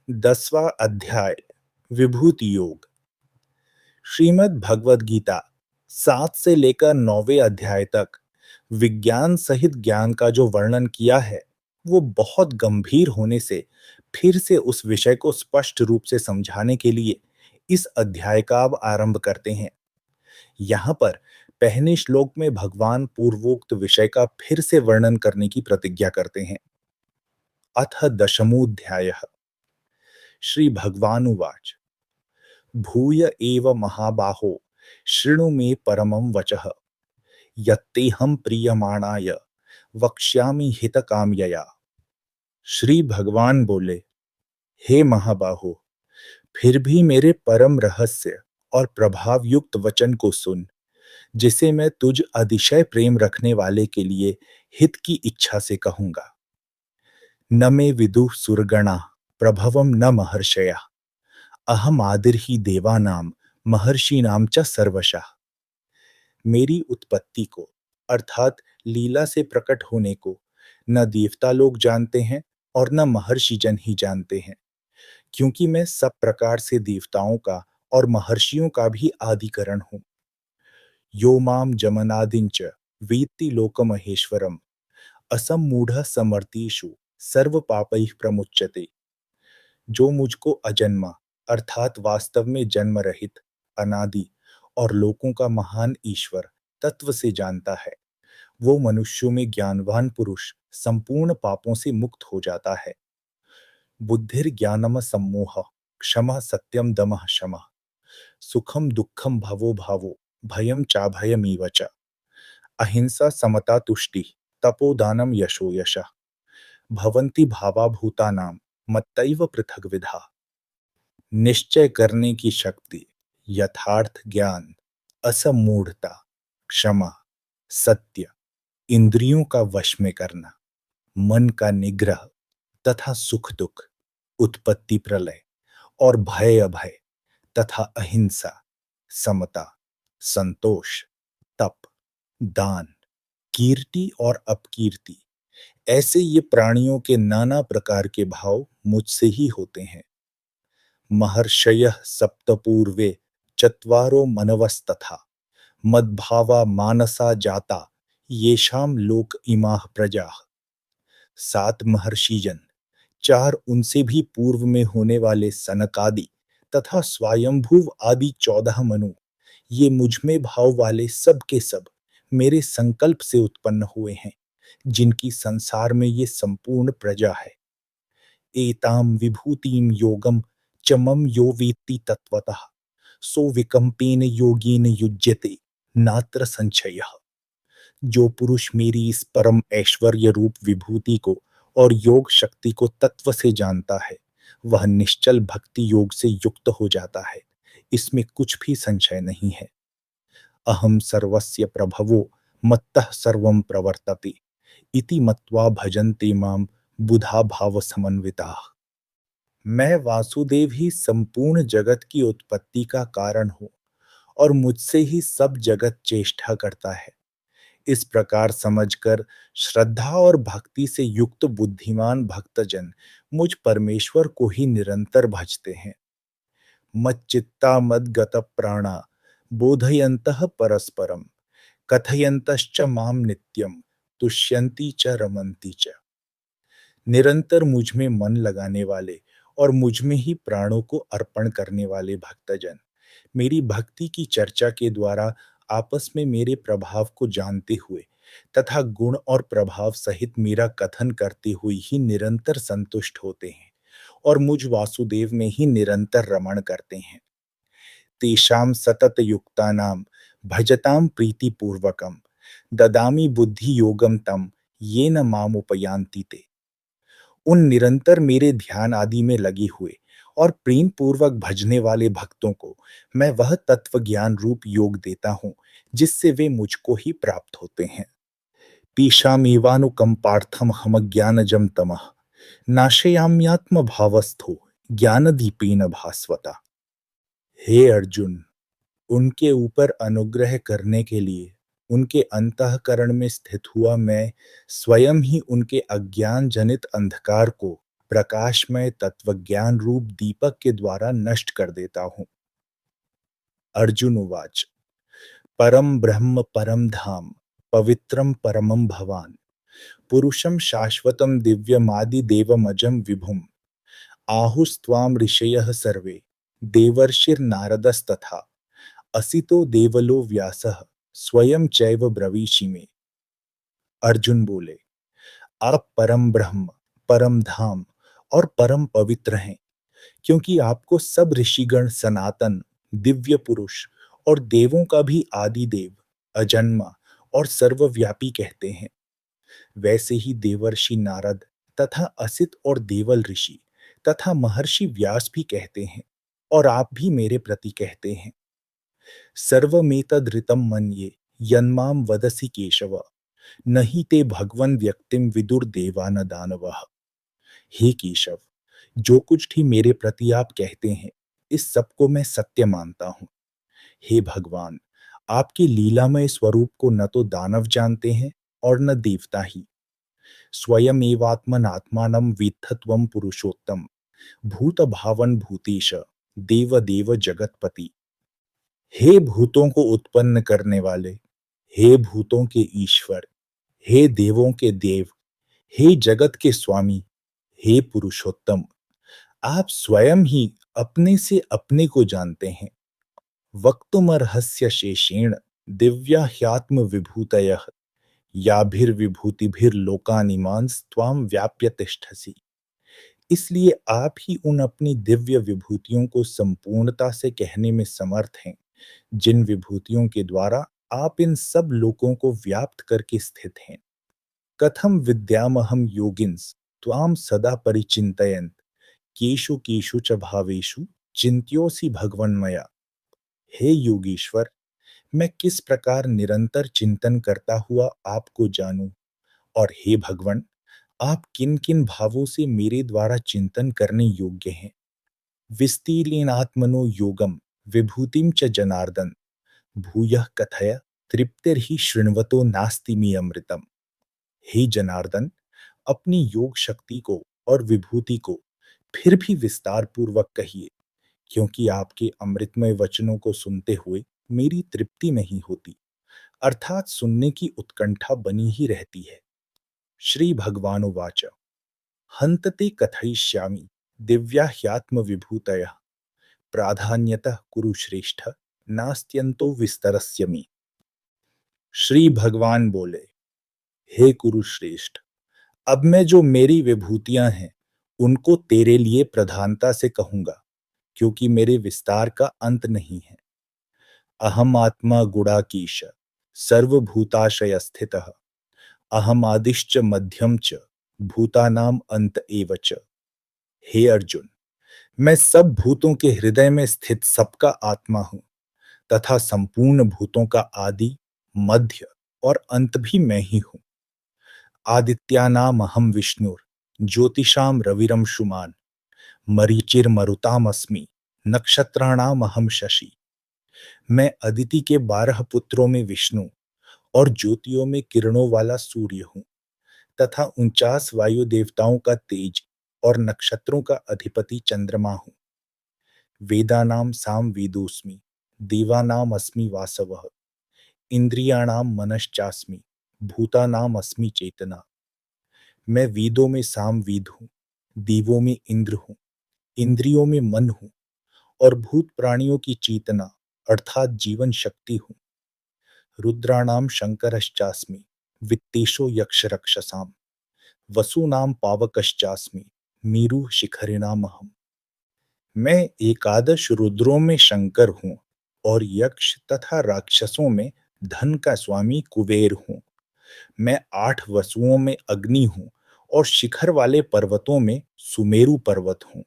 10वां अध्याय विभूति योग। श्रीमद् भगवद गीता 7 से लेकर 9वें अध्याय तक विज्ञान सहित ज्ञान का जो वर्णन किया है, वो बहुत गंभीर होने से फिर से उस विषय को स्पष्ट रूप से समझाने के लिए इस अध्याय का अब आरंभ करते हैं। यहाँ पर पहले श्लोक में भगवान पूर्वोक्त विषय का फिर से वर्णन करने की प्रतिज्ञा करते हैं। अथ दशमोऽध्यायः। श्री भगवानुवाच भूय एव महाबाहो शृणु मे परमं वचः यत्तेऽहं प्रीयमाणाय वक्ष्यामि हितकाम्यया। श्री भगवान बोले, हे महाबाहो, फिर भी मेरे परम रहस्य और प्रभाव युक्त वचन को सुन, जिसे मैं तुझ अतिशय प्रेम रखने वाले के लिए हित की इच्छा से कहूंगा। न मे विदुः सुरगणा प्रभवं न महर्षयः अहम आदिर्हि देवानां महर्षीणां च सर्वशः। मेरी उत्पत्ति को अर्थात लीला से प्रकट होने को न देवता लोग जानते हैं और न महर्षि जन ही जानते हैं, क्योंकि मैं सब प्रकार से देवताओं का और महर्षियों का भी आदिकरण हूँ। यो माम जमनादिंच वेत्ति लोकमहेश्वरम असम्मूढ़ समर्तीषु सर्व पापैः प्रमुच्यते। जो मुझको अजन्मा अर्थात वास्तव में जन्म रहित, अनादि और लोकों का महान ईश्वर तत्व से जानता है, वो मनुष्यों में ज्ञानवान पुरुष संपूर्ण पापों से मुक्त हो जाता है। बुद्धिर्ज्ञानम सम्मोह क्षमा सत्यम दमः शमः सुखम दुःखम भवो भावो भयम चाभयमीव च अहिंसा समता तुष्टि तपोदानम यशो यशः भवन्ति भावा भूतानां मत्तैव पृथग्विधा। निश्चय करने की शक्ति, यथार्थ ज्ञान, असमूढ़ता, क्षमा, सत्य, इंद्रियों का वश में करना, मन का निग्रह तथा सुख दुख, उत्पत्ति प्रलय और भय अभय तथा अहिंसा, समता, संतोष, तप, दान, कीर्ति और अपकीर्ति, ऐसे ये प्राणियों के नाना प्रकार के भाव मुझसे ही होते हैं। महर्षयः सप्त पूर्वे चत्वारो मनवस्तथा मद्भावा मानसा जाता येषाम लोक इमाः प्रजाः। 7 महर्षिजन, 4 उनसे भी पूर्व में होने वाले सनकादि तथा स्वयंभुव आदि 14 मनु, ये मुझ में भाव वाले सब के सब मेरे संकल्प से उत्पन्न हुए हैं, जिनकी संसार में ये संपूर्ण प्रजा है। एताम विभूतिम योगम च मम यो वेत्ति तत्वतः सो विकंपेन योगेन युज्यते नात्र संशयः। जो पुरुष मेरी इस परम ऐश्वर्य रूप विभूति को और योग शक्ति को तत्व से जानता है, वह निश्चल भक्ति योग से युक्त हो जाता है, इसमें कुछ भी संशय नहीं है। अहम सर्वस्य प्रभवो मत्तः सर्वं प्रवर्तते इति मत्वा भजन्ते माम बुधा भाव समन्विताः। मैं वासुदेव ही संपूर्ण जगत की उत्पत्ति का कारण हूँ और मुझसे ही सब जगत चेष्टा करता है। इस प्रकार समझकर श्रद्धा और भक्ति से युक्त बुद्धिमान भक्तजन मुझ परमेश्वर को ही निरंतर भजते हैं। मच्चित्ता मद्गत प्राणा बोधयन्तः परस्परम कथयन्तश्च माम नित्यम तुष्यन्ति च रमन्ति च। निरंतर मुझ में मन लगाने वाले और मुझ में ही प्राणों को अर्पण करने वाले भक्तजन मेरी भक्ति की चर्चा के द्वारा आपस में मेरे प्रभाव को जानते हुए तथा गुण और प्रभाव सहित मेरा कथन करते हुए ही निरंतर संतुष्ट होते हैं और मुझ वासुदेव में ही निरंतर रमण करते हैं। तेषां सतत युक्तानां भजतां प्रीतिपूर्वकं ददामि बुद्धि योगम तम येन माम उपयान्ति ते। उन निरंतर मेरे ध्यान आदि में लगे हुए और प्रेम पूर्वक भजने वाले भक्तों को मैं वह तत्व ज्ञान रूप योग देता हूँ, जिससे वे मुझको ही प्राप्त होते हैं। पीशामेवानुकंपार्थम हम ज्ञानजम तमः नाशयाम्यात्म भावस्थो ज्ञान दीपेन भास्वता। हे अर्जुन, उनके ऊपर अनुग्रह करने के लिए उनके अंतःकरण में स्थित हुआ मैं स्वयं ही उनके अज्ञान जनित अंधकार को प्रकाशमय तत्वज्ञान रूप दीपक के द्वारा नष्ट कर देता हूं। अर्जुन उवाच। परम ब्रह्म परम धाम, पवित्रम परमं भवान, पुरुषं शाश्वतं दिव्यमादि देवमजं विभुम्, आहुस्त्वां ऋषयः सर्वे, देवर्षिर्नारदस्तथा, असितो देवलो व्यासः, स्वयं चैव ब्रवीषि मे। अर्जुन बोले, आप परम ब्रह्म, परम धाम और परम पवित्र हैं, क्योंकि आपको सब ऋषिगण सनातन, दिव्य पुरुष और देवों का भी आदि देव, अजन्मा और सर्वव्यापी कहते हैं। वैसे ही देवर्षि नारद तथा असित और देवल ऋषि तथा महर्षि व्यास भी कहते हैं, और आप भी मेरे प्रति कहते हैं। सर्वमेतदृतं मन्ये यन्मां वदसि केशव, नहि ते भगवन् व्यक्तिं विदुर देवा न दानवः। हे केशव, जो कुछ भी मेरे प्रति आप कहते हैं, इस सब को मैं सत्य मानता हूं। हे भगवान, आपके लीलामय स्वरूप को न तो दानव जानते हैं और न देवता ही। स्वयं एवात्मन आत्मानं वेत्थ त्वं पुरुषोत्तम, भूत भावन भूतेश, देव देव जगतपति। हे भूतों को उत्पन्न करने वाले, हे भूतों के ईश्वर, हे देवों के देव, हे जगत के स्वामी, हे पुरुषोत्तम, आप स्वयं ही अपने से अपने को जानते हैं। वक्तुमर्हस्य शेषेण दिव्या ह्यात्म विभूतयः, याभिर्विभूतिभिर्लोकानिमां त्वां व्याप्य तिष्ठसि। इसलिए आप ही उन अपनी दिव्य विभूतियों को संपूर्णता से कहने में समर्थ हैं, जिन विभूतियों के द्वारा आप इन सब लोकों को व्याप्त करके स्थित हैं। कथम विद्यामहम योगिन्स त्वां सदा परिचिन्तयन्, केषु केषु च भावेषु चिन्त्योऽसि भगवन्मया। हे योगीश्वर, मैं किस प्रकार निरंतर चिंतन करता हुआ आपको जानूं, और हे भगवन, आप किन किन भावों से मेरे द्वारा चिंतन करने योग्य हैं। विस्तीर्णात्मनो योगम विभूतिम च जनार्दन, भूयः कथय तृप्तिर्हि शृण्वतो नास्ति मे अमृतम। हे जनार्दन, अपनी योग शक्ति को और विभूति को फिर भी विस्तार पूर्वक कहिए, क्योंकि आपके अमृतमय वचनों को सुनते हुए मेरी तृप्ति नहीं होती, अर्थात सुनने की उत्कंठा बनी ही रहती है। श्री भगवानुवाच। हन्तते कथयिष्यामि दिव्या ह्यात्म विभूतयः, प्राधान्यतः कुरु श्रेष्ठ, नास्त्यंतो विस्तरस्य मे। श्री भगवान बोले, हे कुरुश्रेष्ठ, अब मैं जो मेरी विभूतियां हैं, उनको तेरे लिए प्रधानता से कहूंगा, क्योंकि मेरे विस्तार का अंत नहीं है। अहम आत्मा गुड़ाकीश, सर्वभूताशय स्थितः, अहम आदिश्च मध्यम च, भूतानाम अंत एव च। हे अर्जुन, मैं सब भूतों के हृदय में स्थित सबका आत्मा हूं, तथा संपूर्ण भूतों का आदि, मध्य और अंत भी मैं ही हूं। आदित्यानाम अहम विष्णुर, ज्योतिषाम रविरंशुमान, मरीचिर्मरुताम अस्मि, नक्षत्राणाम अहम शशि। मैं अदिति के 12 पुत्रों में विष्णु और ज्योतियों में किरणों वाला सूर्य हूं, तथा 49 वायु देवताओं का तेज और नक्षत्रों का अधिपति चंद्रमा हूं। वेदानाम साम वेदोस्मि, देवानाम अस्मि वासवः, इंद्रियाणाम मनश्चास्मि, भूतानाम अस्मि चेतना। मैं वेदों में साम वेद हूं, देवों में इंद्र हूं, इंद्रियों में मन हूं, और भूत प्राणियों की चेतना अर्थात जीवन शक्ति हूं। रुद्राणाम शंकरश्चास्मि, वित्तेषो यक्ष रक्षसाम, वसूनाम पावकश्चास्मि, मेरु शिखरिणामहम्। मैं एकादश रुद्रों में शंकर हूं, और यक्ष तथा राक्षसों में धन का स्वामी कुबेर हूं। मैं 8 वसुओं में अग्नि हूं, और शिखर वाले पर्वतों में सुमेरु पर्वत हूं।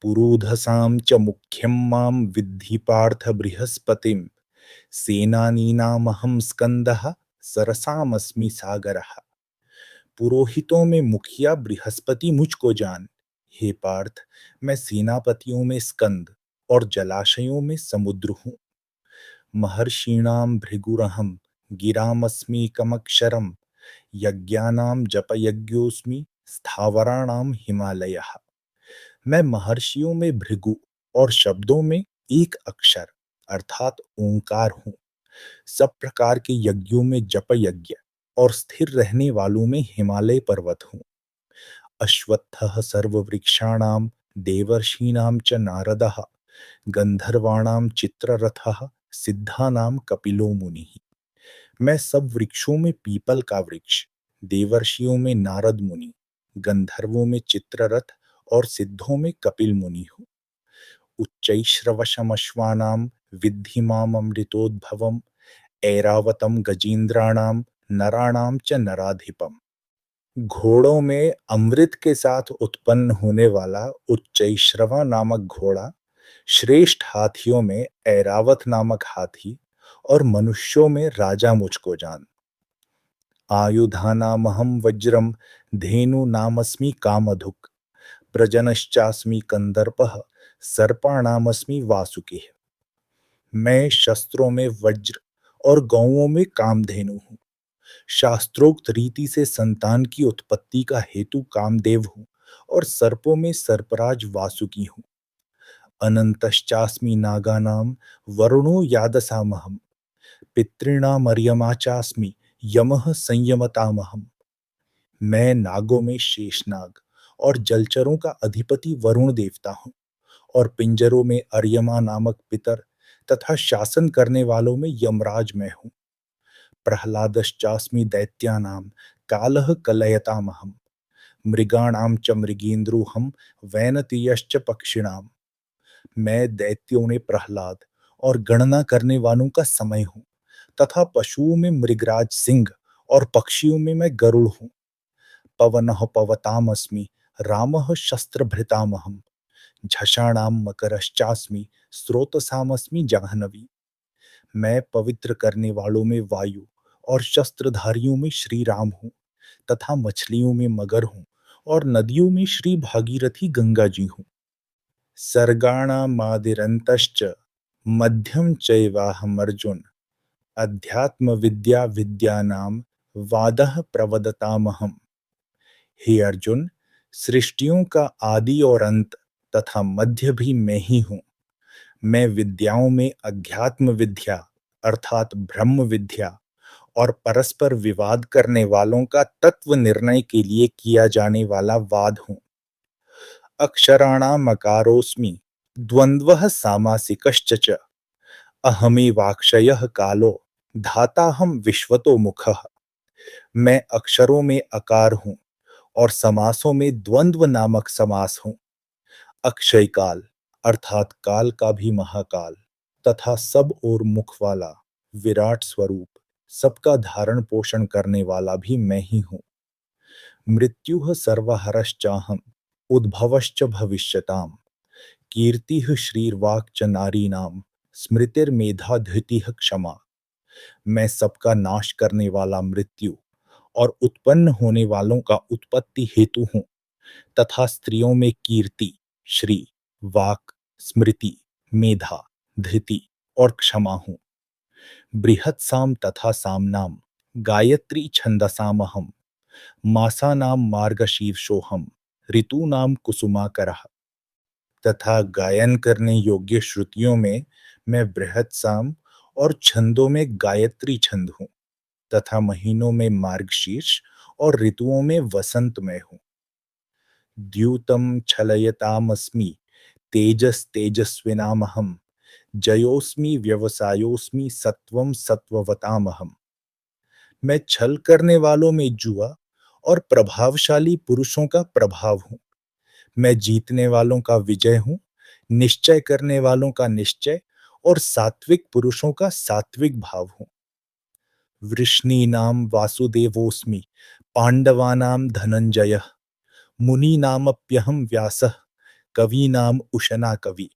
पुरोधसाम च मुख्यम माम विद्धि पार्थ बृहस्पतिम, सेनानीनामहं स्कंदः, सरसामस्मि सागरः। पुरोहितों में मुखिया बृहस्पति मुझको जान। हे पार्थ, मैं सेनापतियों में स्कंद और जलाशयों में समुद्र हूँ। महर्षीणाम भृगुरहं, गिरामस्मि कमक्षरम, यज्ञानाम जपयज्ञोस्मि, स्थावराणाम हिमालयः। मैं महर्षियों में भृगु और शब्दों में एक अक्षर अर्थात ओंकार हूँ। सब प्रकार के यज्ञों में जप यज्ञ और स्थिर रहने वालों में हिमालय पर्वत हूँ। अश्वत्थः सर्ववृक्षाणां देवर्षीणां च नारदः गंधर्वाणां चित्ररथः सिद्धानां कपिलो मुनिः। मैं सब वृक्षों में पीपल का वृक्ष, देवर्षियों में नारद मुनि, गंधर्वों में चित्ररथ और सिद्धों में कपिल मुनि हूँ। उच्चैश्रवसमश्वानां विद्धि माममृतोद्भवम् ऐरावतं गजेन्द्राणां नराणां च नराधिपम्। घोड़ों में अमृत के साथ उत्पन्न होने वाला उच्चैश्रवा नामक घोड़ा, श्रेष्ठ हाथियों में ऐरावत नामक हाथी और मनुष्यों में राजा मुझको जान। आयुधानामहं वज्रम धेनु नामस्मि कामधुक् प्रजनश्चास्मि कंदर्पः सर्पाणामस्मि वासुकिः। मैं शस्त्रों में वज्र और गौओं में कामधेनु हूँ। शास्त्रोक्त रीति से संतान की उत्पत्ति का हेतु कामदेव हूँ और सर्पों में सर्पराज वासुकी हूँ। अनंतश्चास्मि नागानां वरुणो यादसामहम् पितॄणामर्यमा चास्मि यमः संयमतामहम्। मैं नागों में शेषनाग और जलचरों का अधिपति वरुण देवता हूँ और पिंजरों में अर्यमा नामक पितर तथा शासन करने वालों में यमराज मैं हूँ। प्रह्लादश्चास्मि दैत्यानां कालः कलयतामहम् मृगाणां च मृगेन्द्रोऽहं वैनतेयश्च पक्षिणाम्। मैं दैत्यों में प्रहलाद और गणना करने वालों का समय हूँ तथा पशुओं में मृगराज सिंह और पक्षियों में मैं गरुड़ हूँ। पवनः पवतामस्मि रामः शस्त्रभृतामहम् झषाणां मकरश्चास्मि स्रोतसामस्मि जाह्नवी। मैं पवित्र करने वालों में वायु और शस्त्रधारियों में श्री राम हूँ तथा मछलियों में मगर हूँ और नदियों में श्री भागीरथी गंगा जी हूँ। सर्गाणामादिरन्तश्च मध्यम चैवाहमर्जुन अध्यात्म विद्या विद्यानां वादः प्रवदतामहम्। हे अर्जुन, सृष्टियों का आदि और अंत तथा मध्य भी मैं ही हूँ। मैं विद्याओं में अध्यात्म विद्या अर्थात ब्रह्म विद्या और परस्पर विवाद करने वालों का तत्व निर्णय के लिए किया जाने वाला वाद हूँ। अक्षराणामकारोऽस्मि द्वन्द्वः सामासिकश्च च अहमेवाक्षयः कालो धाताहं विश्वतो मुखः। मैं अक्षरों में अकार हूँ और समासों में द्वंद्व नामक समास हूँ। अक्षय काल अर्थात काल का भी महाकाल तथा सब और मुख वाला विराट स्वरूप सबका धारण पोषण करने वाला भी मैं ही हूँ। मृत्युः सर्वहरश्चाहम् उद्भवश्च भविष्यताम् कीर्तिः श्रीर्वाक् च नारीणां स्मृतिर्मेधा धृतिः क्षमा। मैं सबका नाश करने वाला मृत्यु और उत्पन्न होने वालों का उत्पत्ति हेतु हूँ तथा स्त्रियों में कीर्ति श्री वाक स्मृति मेधा धृति और क्षमा हूँ। बृहत्साम तथा सामनाम गायत्री छंदसामहम मासानां मार्गशीर्षोऽहम् ऋतूनां कुसुमाकरः। तथा गायन करने योग्य श्रुतियों में मैं बृहत साम और छंदों में गायत्री छंद हूँ तथा महीनों में मार्गशीर्ष और ऋतुओं में वसंत में हूँ। द्यूतं छलयतामस्मि तेजस तेजस्विनामहम् जयोस्मि व्यवसायोस्मि सत्वं सत्ववतामहम्। मैं छल करने वालों में जुआ और प्रभावशाली पुरुषों का प्रभाव हूँ। मैं जीतने वालों का विजय हूँ, निश्चय करने वालों का निश्चय और सात्विक पुरुषों का सात्विक भाव हूँ। वृष्णीनां वासुदेवोऽस्मि पांडवानां धनंजयः मुनीनामप्यहं व्यासः कवीनाम उशना कवि।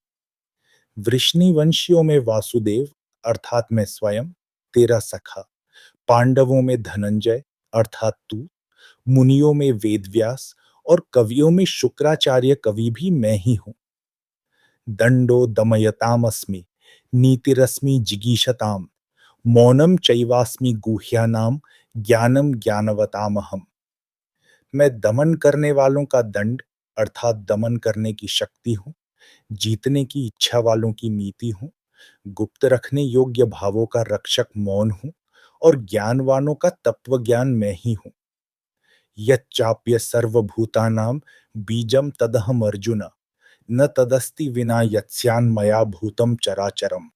वृष्णि वंशियों में वासुदेव अर्थात मैं स्वयं तेरा सखा, पांडवों में धनंजय अर्थात तू, मुनियों में वेदव्यास और कवियों में शुक्राचार्य कवि भी मैं ही हूँ। दंडो दमयतामस्मि नीतिरस्मि जिगीषताम मौनम चैवास्मि गुह्यानाम ज्ञानम ज्ञानवतामहम्। मैं दमन करने वालों का दंड अर्थात दमन करने की शक्ति हूँ, जीतने की इच्छा वालों की नीति हूँ, गुप्त रखने योग्य भावों का रक्षक मौन हूँ और ज्ञानवानों का तत्व ज्ञान मैं ही हूँ। यच्चाप्य सर्वभूतानां बीजं तदहम अर्जुन न तदस्ति विना यत्स्यान्मया भूतम चराचरम।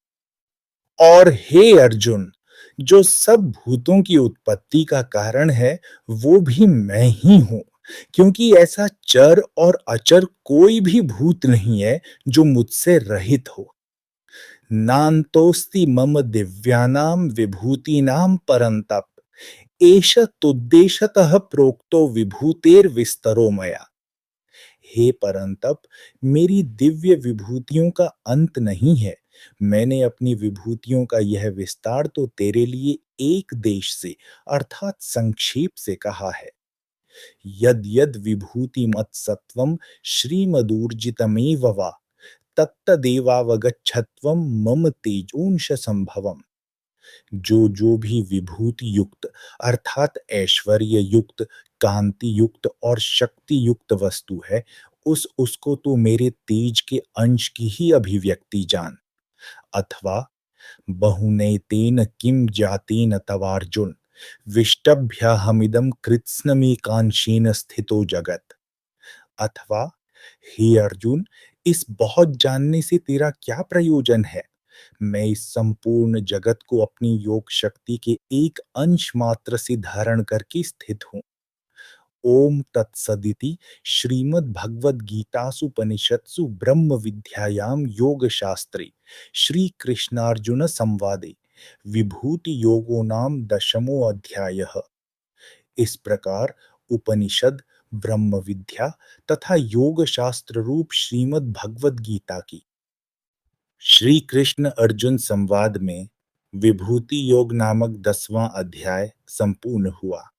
और हे अर्जुन, जो सब भूतों की उत्पत्ति का कारण है, वो भी मैं ही हूं, क्योंकि ऐसा चर और अचर कोई भी भूत नहीं है जो मुझसे रहित हो। नान्तोस्ति मम दिव्यानां विभूतीनां परन्तप एष तुद्देशतः प्रोक्तो विभूतेर्विस्तरो मया। हे परंतप, मेरी दिव्य विभूतियों का अंत नहीं है। मैंने अपनी विभूतियों का यह विस्तार तो तेरे लिए एक देश से अर्थात संक्षेप से कहा है। यद यद विभूति मत सत्वम श्रीमदूर्जितमेव वा तत्तदेवावगच्छत्वम मम तेजोंश संभवम। जो भी विभूति युक्त अर्थात ऐश्वर्य युक्त, कांति युक्त और शक्ति युक्त वस्तु है, उसको तो मेरे तेज के अंश की ही अभिव्यक्ति जान। अथवा बहुनैतेन किम जातेन तवार्जुन विष्टभ्यहमिदं कृत्स्नमेकांशेन स्थितो जगत। अथवा हे अर्जुन, इस बहुत जानने से तेरा क्या प्रयोजन है? मैं इस संपूर्ण जगत को अपनी योग शक्ति के एक अंश मात्र से धारण करके स्थित हूं। ओम तत्सदिति श्रीमद्भगवद्गीतासूपनिषत्सु ब्रह्म विद्यायां योग शास्त्रे श्री कृष्णार्जुन संवादे विभूति योगो नाम दशमो अध्यायः। इस प्रकार उपनिषद, ब्रह्म विद्या तथा योग शास्त्र रूप श्रीमद् भगवद गीता की श्री कृष्ण अर्जुन संवाद में विभूति योग नामक 10वां अध्याय संपूर्ण हुआ।